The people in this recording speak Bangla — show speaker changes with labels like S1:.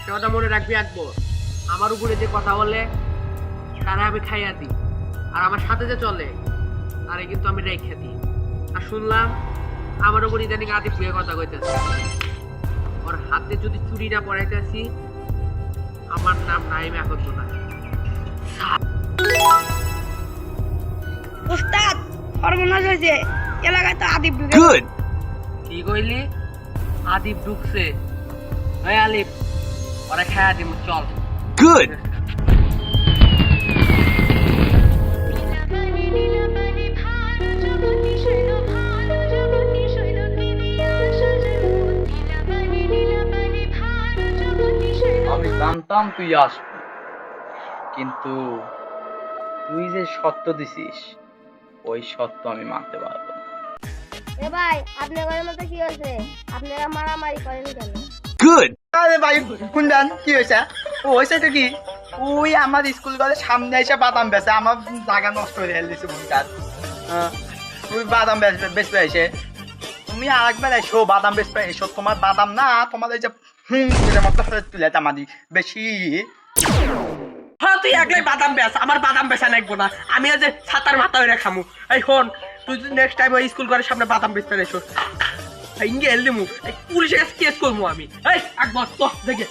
S1: একটা কথা মনে রাখবি আকবর, আমার উপরে যে কথা বলে তারা আমি খাইয়া দিই, আর আমার সাথে যে চলে তারে কিন্তু আমি রেখে দিই। আর শুনলাম আমার উপর ইদানিং আদিপ বিয়ে কথা কইতেছে, ওর হাতে যদি চুরি না পড়াইতেছি আমার নাম নাইম এখন না।
S2: উস্তাদ সর্বনাশ হয়েছে, এলাকায় তো আদিব ঢুকে।
S3: Good.
S1: কি কইলি? আদিপ ঢুকছে? ওই আলিফ, ওরা খাইয়া দিম, চল।
S3: Good.
S4: আমি জানতাম তুই আসবি, কিন্তু তুই যে সত্য দিছিস ওই সত্য আমি মানতে পারবো না।
S2: এ ভাই, আপনাদের মধ্যে কি হয়েছে? আপনারা মারামারি করেন কেন?
S3: Good.
S5: আরে ভাই শুনবেন কি হয়েছে? ও হয়েছে তো কি, ওই আমার স্কুল কলের সামনে এসে বাদাম বেচে, আমার জায়গা নষ্ট করে ফেল দিছে বুঝকার। ওই বাদাম বেচবে এসে, তুমি আরেকবার এসো বাদাম বেচবে এসো, তোমার বাদাম না তোমার এই যে মতো তুলে আমাদি বেশি।
S1: হ্যাঁ তুই একলাই বাদাম বেচ, আমার বাদাম বেচা লাগবো না, আমি আজ ছাতার মাথা হয়ে খামু। এই হন, তুই যদি নেক্সট টাইম ওই স্কুল ঘরের সামনে বাদাম বেচতে এসো, ইঙ্গে এল দিমু, পুলিশের কাছে কেস করবো আমি। এই আকবর তো দেখে